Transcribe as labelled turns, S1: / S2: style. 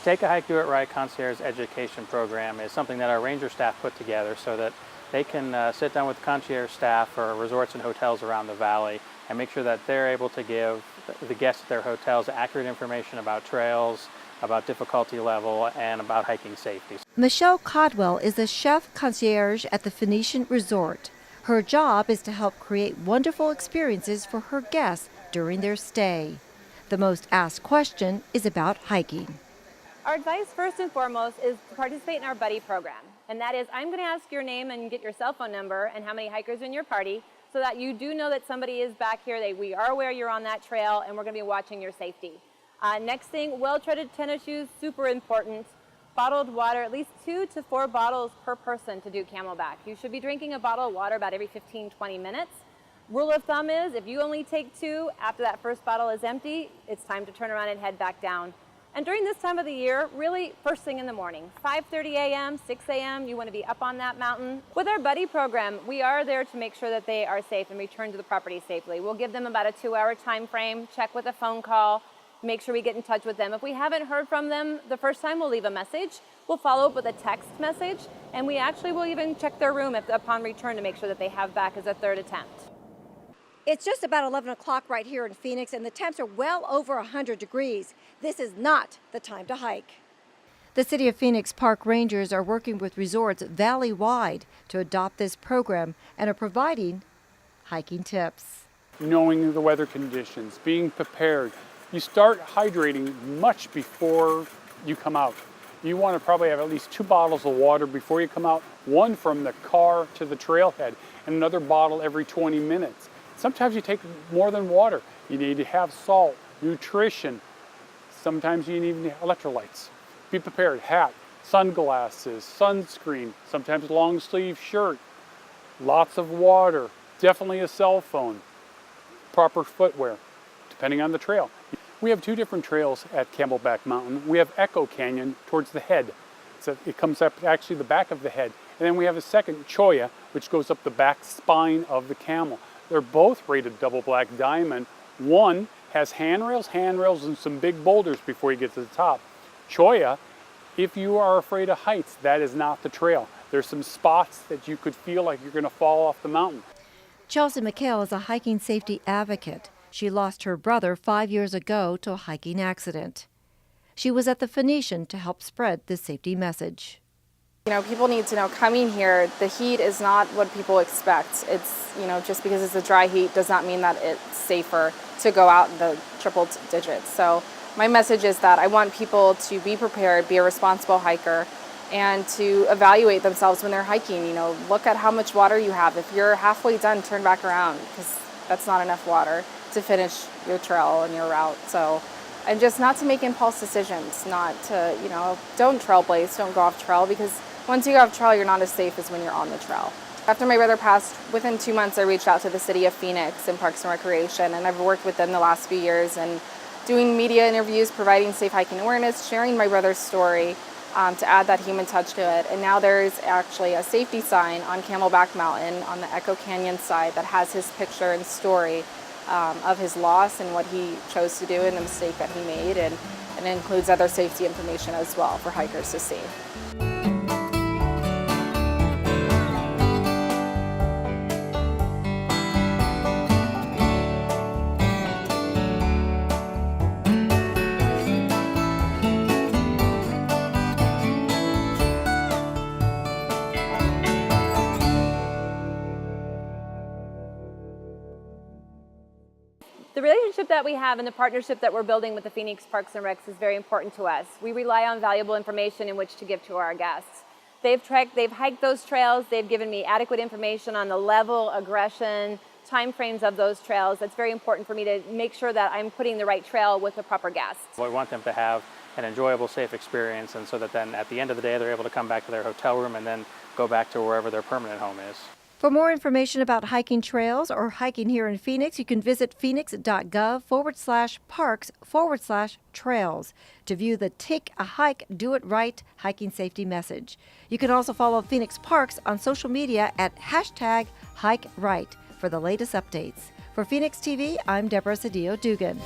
S1: Take a Hike, Do It Right Concierge Education Program is something that our ranger staff put together so that they can sit down with concierge staff for resorts and hotels around the valley and make sure that they're able to give the guests at their hotels accurate information about trails, about difficulty level, and about hiking safety.
S2: Michelle Codwell is a chef concierge at the Phoenician Resort. Her job is to help create wonderful experiences for her guests during their stay. The most asked question is about hiking.
S3: Our advice first and foremost is to participate in our buddy program. And that is, I'm going to ask your name and get your cell phone number and how many hikers are in your party so that you do know that somebody is back here, that we are aware you're on that trail, and we're going to be watching your safety. Next thing, well-treaded tennis shoes, super important. Bottled water, at least 2 to 4 bottles per person to do camelback. You should be drinking a bottle of water about every 15-20 minutes. Rule of thumb is, if you only take 2 after that first bottle is empty, it's time to turn around and head back down. And during this time of the year, really first thing in the morning, 5:30 a.m., 6 a.m., you want to be up on that mountain. With our buddy program, we are there to make sure that they are safe and return to the property safely. We'll give them about a 2-hour time frame, check with a phone call, make sure we get in touch with them. If we haven't heard from them the first time, we'll leave a message. We'll follow up with a text message, and we actually will even check their room upon return to make sure that they have back as a third attempt.
S4: It's just about 11 o'clock right here in Phoenix, and the temps are well over 100 degrees. This is not the time to hike.
S2: The City of Phoenix Park Rangers are working with resorts valley-wide to adopt this program and are providing hiking tips.
S5: Knowing the weather conditions, being prepared. You start hydrating much before you come out. You want to probably have at least 2 bottles of water before you come out, one from the car to the trailhead, and another bottle every 20 minutes. Sometimes you take more than water. You need to have salt, nutrition. Sometimes you need electrolytes. Be prepared. Hat, sunglasses, sunscreen, sometimes long sleeve shirt, lots of water, definitely a cell phone, proper footwear, depending on the trail. We have 2 different trails at Camelback Mountain. We have Echo Canyon towards the head. So it comes up actually the back of the head. And then we have a second, Cholla, which goes up the back spine of the camel. They're both rated double black diamond. One has handrails, and some big boulders before you get to the top. Cholla, if you are afraid of heights, that is not the trail. There's some spots that you could feel like you're going to fall off the mountain.
S2: Chelsea McHale is a hiking safety advocate. She lost her brother 5 years ago to a hiking accident. She was at the Phoenician to help spread this safety message.
S6: You know, people need to know coming here, the heat is not what people expect. It's, just because it's a dry heat does not mean that it's safer to go out in the triple digits. So my message is that I want people to be prepared, be a responsible hiker, and to evaluate themselves when they're hiking. Look at how much water you have. If you're halfway done, turn back around, because that's not enough water to finish your trail and your route. So, and just not to make impulse decisions, not to, don't trailblaze, don't go off trail, because once you go off trail, you're not as safe as when you're on the trail. After my brother passed, within 2 months, I reached out to the City of Phoenix and Parks and Recreation, and I've worked with them the last few years and doing media interviews, providing safe hiking awareness, sharing my brother's story to add that human touch to it. And now there's actually a safety sign on Camelback Mountain on the Echo Canyon side that has his picture and story of his loss and what he chose to do and the mistake that he made, and it includes other safety information as well for hikers to see.
S3: The relationship that we have and the partnership that we're building with the Phoenix Parks and Recs is very important to us. We rely on valuable information in which to give to our guests. They've hiked those trails, they've given me adequate information on the level, aggression, time frames of those trails. That's very important for me to make sure that I'm putting the right trail with the proper guests.
S1: We want them to have an enjoyable, safe experience, and so that then at the end of the day they're able to come back to their hotel room and then go back to wherever their permanent home is.
S2: For more information about hiking trails or hiking here in Phoenix, you can visit phoenix.gov/parks/trails to view the Take a Hike, Do It Right hiking safety message. You can also follow Phoenix Parks on social media at #HikeRight for the latest updates. For Phoenix TV, I'm Deborah Cedillo Dugan.